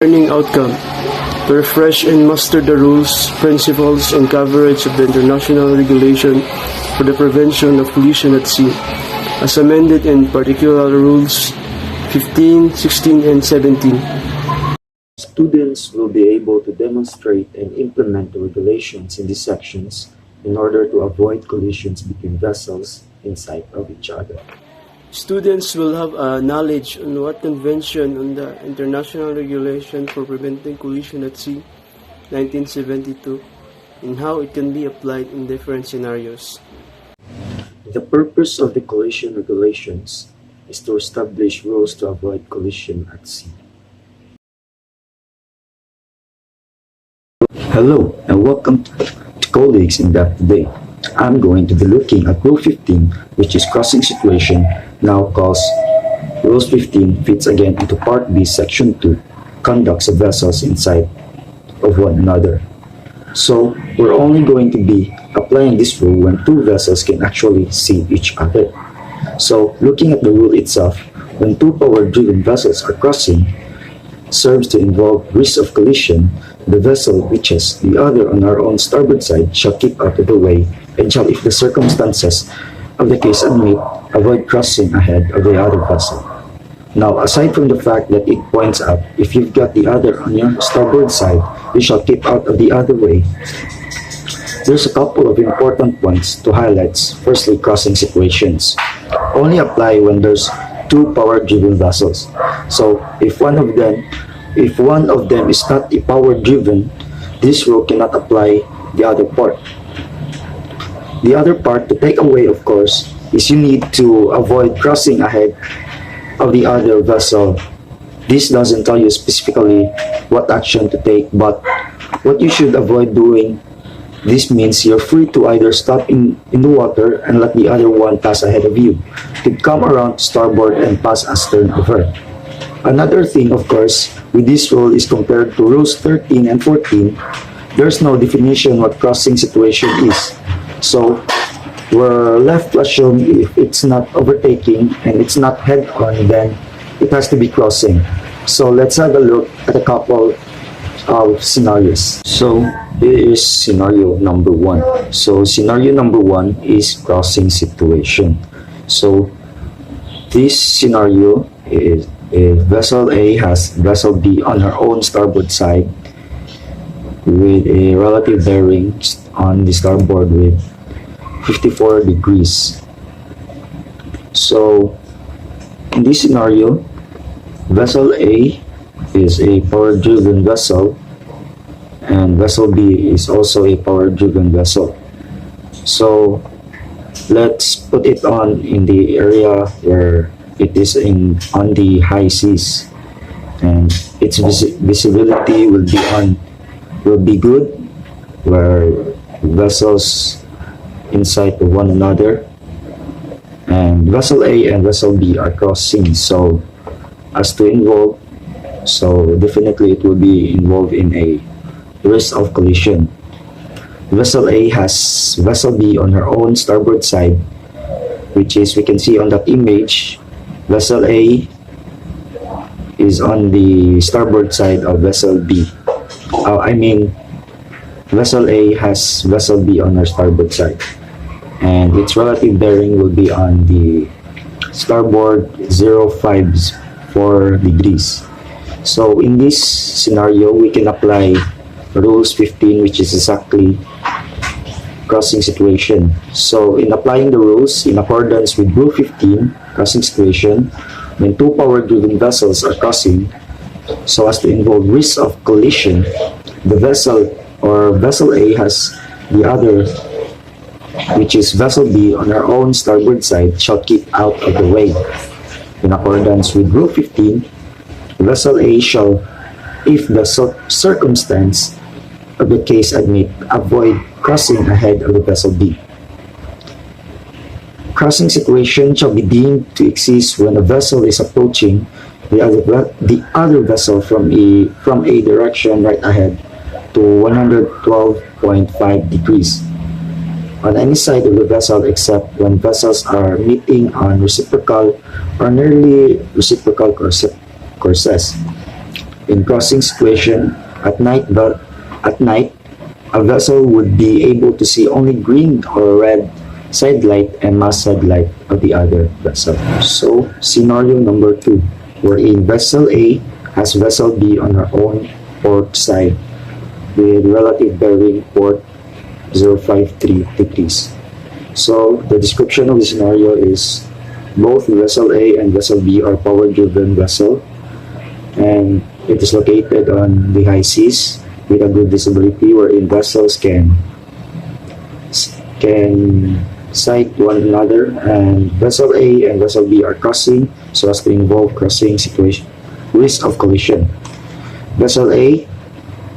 learning outcome to refresh and master the rules, principles, and coverage of the international regulation for the prevention of collision at sea, as amended in particular rules 15, 16, and 17. Students will be able to demonstrate and implement the regulations in these sections in order to avoid collisions between vessels in sight of each other. Students will have knowledge on what convention on the International Regulation for Preventing Collision at Sea, 1972, and how it can be applied in different scenarios. The purpose of the collision regulations is to establish rules to avoid collision at sea. Hello and welcome to Colleagues in Depth today. I'm going to be looking at Rule 15, which is crossing situation, now calls Rules 15 fits again into Part B, Section 2, conducts of vessels in sight of one another. So, we're only going to be applying this rule when two vessels can actually see each other. So, looking at the rule itself, when two power-driven vessels are crossing, serves to involve risk of collision, the vessel which is the other on our own starboard side shall keep out of the way and shall, if the circumstances of the case admit, avoid crossing ahead of the other vessel. Now, aside from the fact that it points out if you've got the other on your starboard side, you shall keep out of the other way, there's a couple of important points to highlight. Firstly, crossing situations only apply when there's two power-driven vessels. So, if one of them is not a power-driven, this rule cannot apply the other part. The other part to take away, of course, is you need to avoid crossing ahead of the other vessel. This doesn't tell you specifically what action to take, but what you should avoid doing. This means you're free to either stop in the water and let the other one pass ahead of you, to come around to starboard and pass astern of her. Another thing, of course, with this rule is compared to Rules 13 and 14, there's no definition what crossing situation is. So, we're left to assume if it's not overtaking and it's not head-on, then it has to be crossing. So, let's have a look at a couple of scenarios. So, here is scenario number 1. So, scenario number 1 is crossing situation. So, this scenario is vessel A has vessel B on her own starboard side with a relative bearing on the starboard with 54 degrees. So, in this scenario, vessel A is a power-driven vessel and vessel B is also a power-driven vessel. So, let's put it on in the area where it is on the high seas, and its visibility will be good, where vessels in sight of one another, and vessel A and vessel B are crossing. So, as to involve, so definitely it will be involved in a risk of collision. Vessel A has vessel B on her own starboard side, which is, we can see on that image, vessel A is on the starboard side of vessel B. Vessel A has vessel B on her starboard side, and its relative bearing will be on the starboard 0.54 degrees. So, in this scenario, we can apply Rules 15, which is exactly crossing situation. So, in applying the rules in accordance with Rule 15, crossing situation, when two power-driven vessels are crossing so as to involve risk of collision, the vessel A has the other, which is vessel B on her own starboard side, shall keep out of the way. In accordance with Rule 15, vessel A shall, if the circumstance of the case admit, avoid crossing ahead of the vessel B. Crossing situation shall be deemed to exist when a vessel is approaching the other vessel from a direction right ahead to 112.5 degrees on any side of the vessel except when vessels are meeting on reciprocal or nearly reciprocal courses. In crossing situation, at night, a vessel would be able to see only green or red side light and mast side light of the other vessel. So, scenario number 2, wherein vessel A has vessel B on her own port side with relative bearing port 053 degrees. So, the description of the scenario is both vessel A and vessel B are power-driven vessel, and it is located on the high seas with a good visibility wherein vessels can sight one another, and vessel A and vessel B are crossing so as to involve crossing situation risk of collision. Vessel A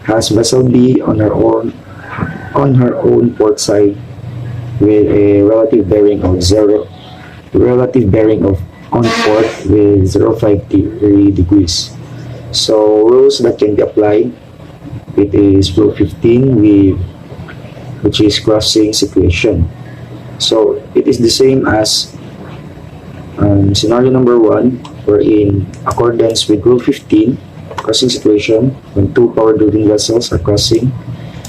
has vessel B on her own port side with a relative bearing of on port with 053 degrees. So rules that can be applied, it is rule 15 which is crossing situation. So it is the same as scenario number 1, where in accordance with rule 15, crossing situation, when two power-driven vessels are crossing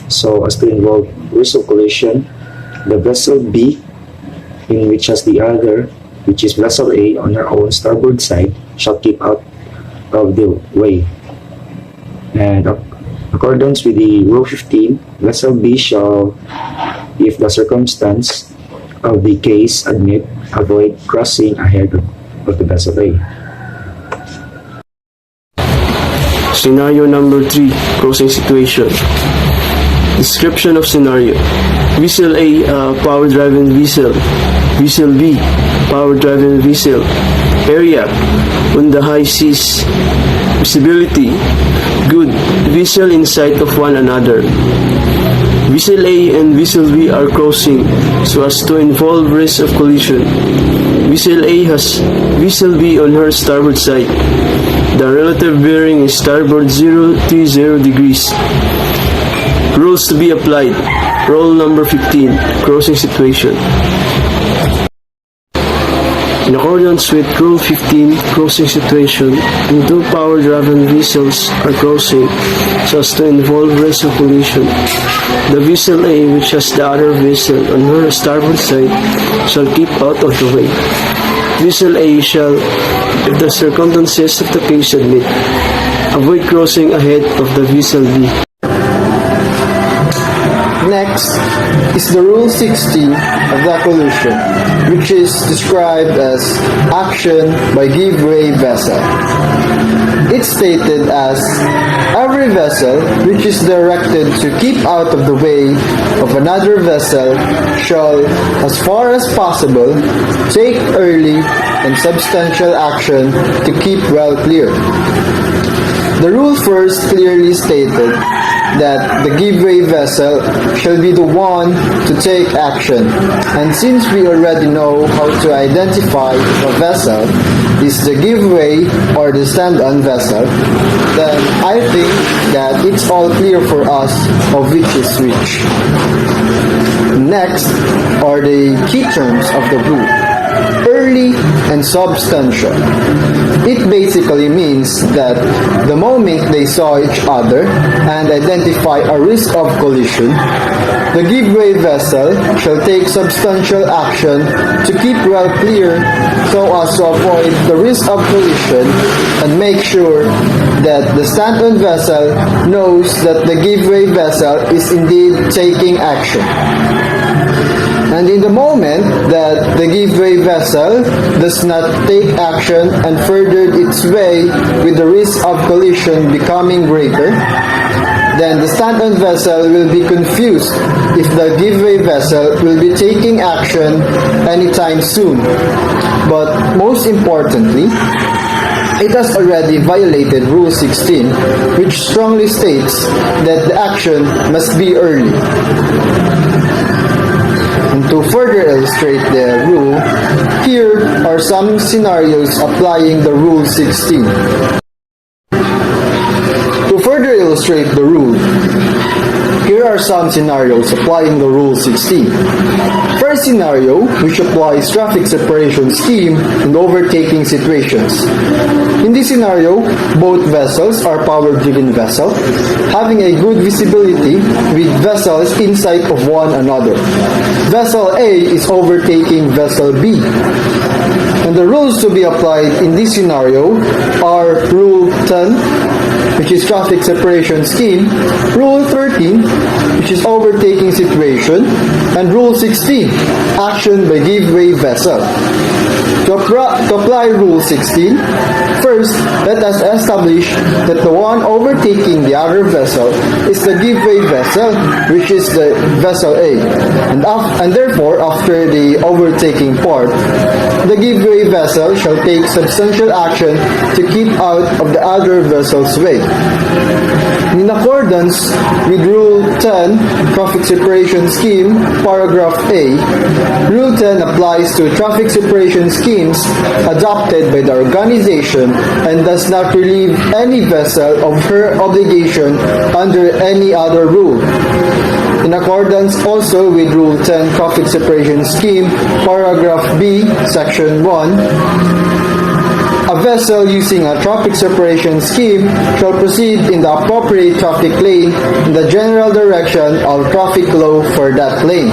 so as to involve risk of collision, the vessel B, in which has the other, which is vessel A on her own starboard side, shall keep out of the way. And accordance with the rule 15, vessel B shall, if the circumstance of the case admit, avoid crossing ahead of the vessel A. Scenario number 3, crossing situation. Description of scenario. Vessel A, power-driven vessel. Vessel B, power-driven vessel. Area, on the high seas. Visibility, good. Vessel in sight of one another. Vessel A and vessel B are crossing so as to involve risk of collision. Vessel A has vessel B on her starboard side. The relative bearing is starboard 030 degrees. Rules to be applied. Rule number 15, crossing situation. In accordance with Rule 15, crossing situation, when two power-driven vessels are crossing so as to involve risk of collision, the vessel A, which has the other vessel on her starboard side, shall keep out of the way. Vessel A shall, if the circumstances of the case admit, avoid crossing ahead of the vessel B. Next is the Rule 16 of the collision, which is described as action by give-way vessel. It's stated as every vessel which is directed to keep out of the way of another vessel shall, as far as possible, take early and substantial action to keep well clear. The rule first clearly stated that the give-way vessel shall be the one to take action, and since we already know how to identify if a vessel is the give-way or the stand-on vessel, then I think that it's all clear for us of which is which. Next are the key terms of the rule. Early and substantial. It basically means that the moment they saw each other and identify a risk of collision, the give-way vessel shall take substantial action to keep well clear so as to avoid the risk of collision and make sure that the stand-on vessel knows that the give-way vessel is indeed taking action. And in the moment that the give-way vessel does not take action and furthered its way with the risk of collision becoming greater, then the stand-on vessel will be confused if the give-way vessel will be taking action anytime soon. But most importantly, it has already violated Rule 16, which strongly states that the action must be early. And to further illustrate the rule, here are some scenarios applying the Rule 16. To further illustrate the rule, here are some scenarios applying the Rule 16. First scenario, which applies traffic separation scheme in overtaking situations. In this scenario, both vessels are power-driven vessels, having a good visibility with vessels in sight of one another. Vessel A is overtaking vessel B. And the rules to be applied in this scenario are Rule 10, which is traffic separation scheme, Rule 13, which is overtaking situation, and Rule 16, action by give-way vessel. To apply Rule 16, first, let us establish that the one overtaking the other vessel is the give-way vessel, which is the vessel A. And therefore, after the overtaking part, the give-way vessel shall take substantial action to keep out of the other vessel's way. In accordance with Rule 10, Traffic Separation Scheme, Paragraph A, Rule 10 applies to traffic separation schemes adopted by the organization and does not relieve any vessel of her obligation under any other rule. In accordance also with Rule 10 Traffic Separation Scheme, Paragraph B, Section 1, a vessel using a traffic separation scheme shall proceed in the appropriate traffic lane in the general direction of traffic flow for that lane.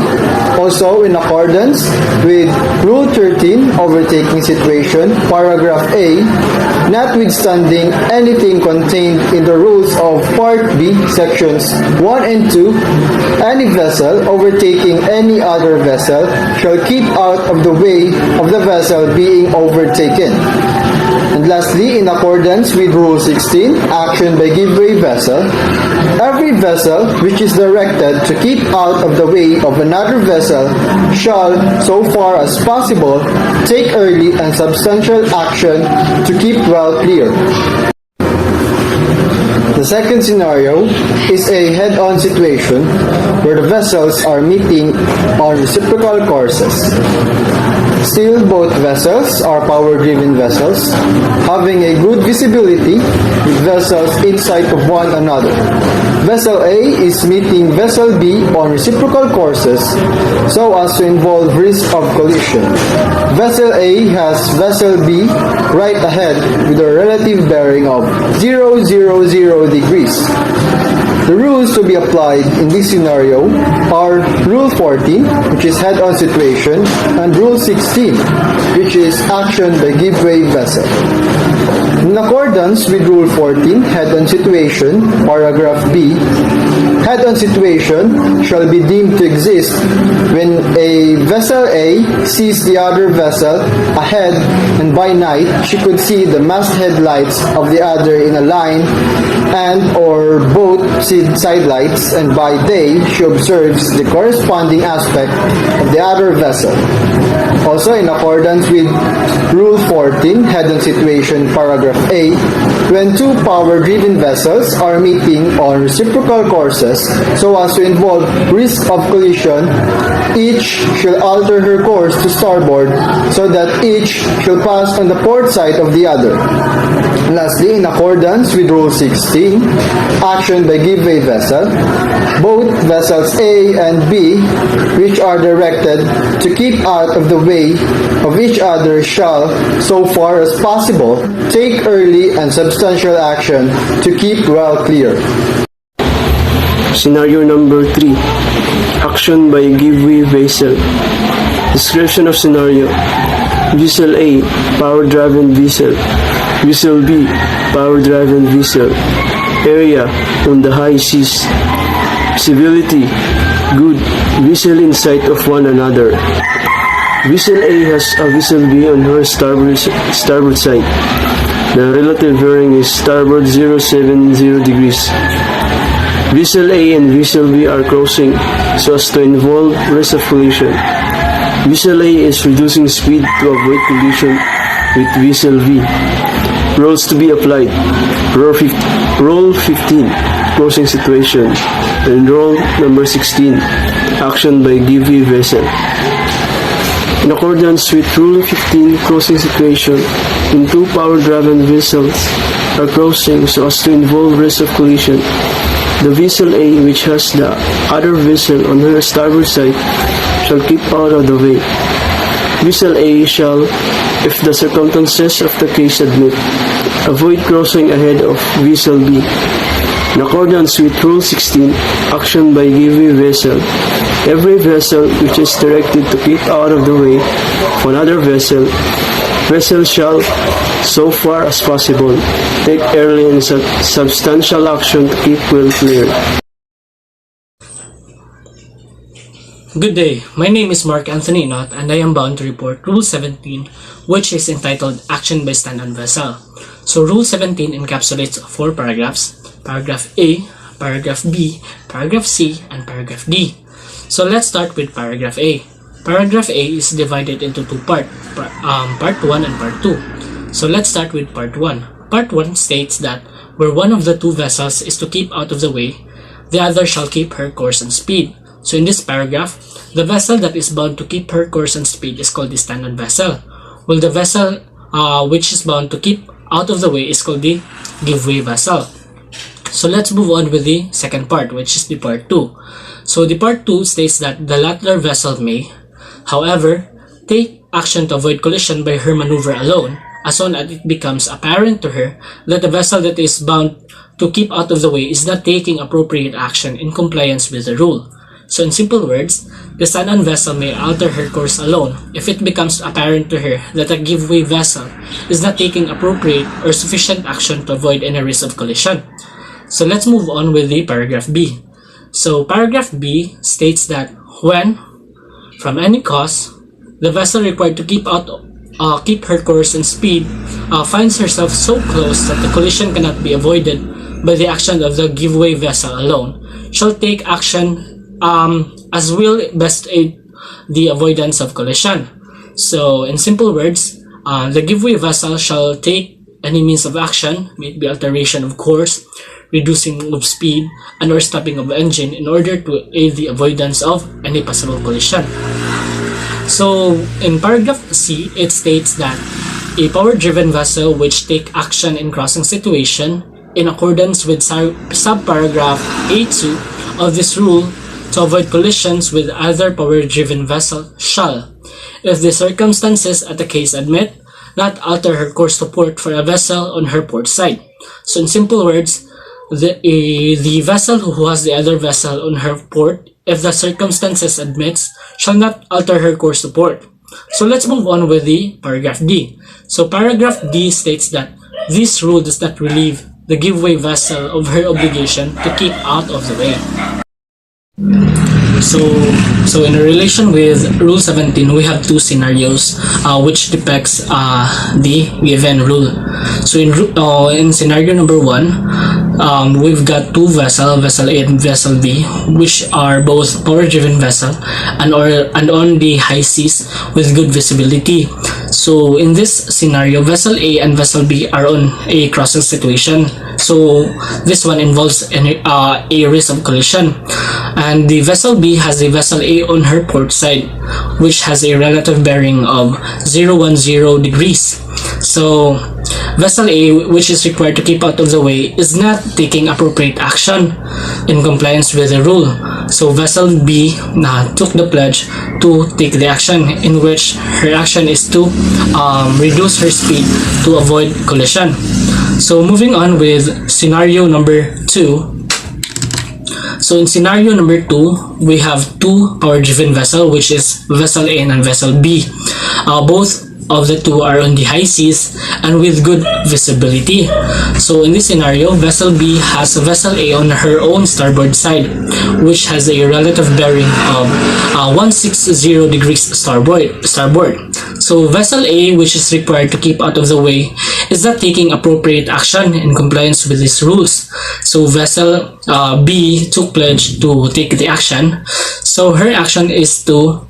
Also, in accordance with Rule 13, Overtaking Situation, Paragraph A, notwithstanding anything contained in the rules of Part B, Sections 1 and 2, any vessel overtaking any other vessel shall keep out of the way of the vessel being overtaken. And lastly, in accordance with Rule 16, action by give-way vessel, every vessel which is directed to keep out of the way of another vessel shall, so far as possible, take early and substantial action to keep well clear. The second scenario is a head-on situation where the vessels are meeting on reciprocal courses. Still, both vessels are power-driven vessels, having a good visibility with vessels in sight of one another. Vessel A is meeting Vessel B on reciprocal courses so as to involve risk of collision. Vessel A has Vessel B right ahead with a relative bearing of 000 degrees. The rules to be applied in this scenario are Rule 14, which is head-on situation, and Rule 16, which is action by give-way vessel. In accordance with Rule 14, head-on situation, Paragraph B, head-on situation shall be deemed to exist when a vessel A sees the other vessel ahead and by night she could see the masthead lights of the other in a line and or both side lights, and by day she observes the corresponding aspect of the other vessel. Also, in accordance with Rule 14, head-on situation, Paragraph A, when two power-driven vessels are meeting on reciprocal courses so as to involve risk of collision, each shall alter her course to starboard so that each shall pass on the port side of the other. Lastly, in accordance with Rule 16, action by give-way vessel, both vessels A and B, which are directed to keep out of the way of each other shall, so far as possible, take early and substantial action to keep well clear. Scenario number 3. Action by give-way vessel. Description of scenario. Vessel A, power-driven vessel. Vessel B, power-driven vessel. Area on the high seas. Visibility good. Vessel in sight of one another. Vessel A has a vessel B on her starboard side. The relative bearing is starboard 070 degrees. Vessel A and Vessel B are crossing so as to involve risk of collision. Vessel A is reducing speed to avoid collision with Vessel B. Rules to be applied. Rule 15, crossing situation, and Rule number 16, action by give-way vessel. In accordance with Rule 15, crossing situation, when two power-driven vessels are crossing so as to involve risk of collision, The vessel A, which has the other vessel on her starboard side, shall keep out of the way. Vessel A shall, if the circumstances of the case admit, avoid crossing ahead of vessel B. In accordance with Rule 16, action by giveaway vessel, every vessel which is directed to keep out of the way of another vessel shall, so far as possible, take early and substantial action to keep well clear. Good day, my name is Mark Anthony Not and I am bound to report Rule 17, which is entitled Action by Stand-on Vessel. So Rule 17 encapsulates 4 paragraphs: Paragraph A, Paragraph B, Paragraph C, and Paragraph D. So let's start with Paragraph A. Paragraph A is divided into 2 parts, Part 1 and Part 2. So let's start with Part 1. Part 1 states that where one of the 2 vessels is to keep out of the way, the other shall keep her course and speed. So in this paragraph, the vessel that is bound to keep her course and speed is called the stand-on vessel, while the vessel which is bound to keep out of the way is called the give-way vessel. So let's move on with the second part, which is the Part 2. So the Part 2 states that the latter vessel may, however, take action to avoid collision by her maneuver alone, as soon as it becomes apparent to her that the vessel that is bound to keep out of the way is not taking appropriate action in compliance with the rule. So in simple words, the stand-on vessel may alter her course alone if it becomes apparent to her that a give-way vessel is not taking appropriate or sufficient action to avoid any risk of collision. So let's move on with the Paragraph B. So Paragraph B states that when, from any cause, the vessel required to keep her course and speed finds herself so close that the collision cannot be avoided by the action of the give-way vessel alone, shall take action as will best aid the avoidance of collision. So in simple words, the give-way vessel shall take any means of action, may it be alteration of course, reducing of speed, and or stopping of engine in order to aid the avoidance of any possible collision. So in Paragraph C, it states that a power-driven vessel which take action in crossing situation in accordance with subparagraph A2 of this rule to avoid collisions with other power-driven vessel shall, if the circumstances at the case admit, not alter her course to port for a vessel on her port side. So in simple words, the vessel who has the other vessel on her port, if the circumstances admits, shall not alter her course to port. So let's move on with the Paragraph D. So Paragraph D states that this rule does not relieve the give-way vessel of her obligation to keep out of the way. So in relation with Rule 17, we have 2 scenarios which depicts the given rule. So in scenario number 1, we've got 2 vessels, vessel A and vessel B, which are both power-driven vessel and on the high seas with good visibility. So in this scenario, vessel A and vessel B are on a crossing situation. So this one involves a risk of collision. And the vessel B has the vessel A on her port side, which has a relative bearing of 010 degrees. So vessel A, which is required to keep out of the way, is not taking appropriate action in compliance with the rule. So vessel B took the pledge to take the action, in which her action is to reduce her speed to avoid collision. So moving on with scenario number 2. So in scenario number 2, we have 2 power-driven vessel, which is vessel A and vessel B. Both of the 2 are on the high seas and with good visibility. So in this scenario, vessel B has vessel A on her own starboard side, which has a relative bearing of 160 degrees starboard. So vessel A, which is required to keep out of the way, is not taking appropriate action in compliance with these rules. So vessel B took pledge to take the action. So her action is to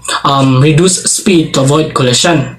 reduce speed to avoid collision.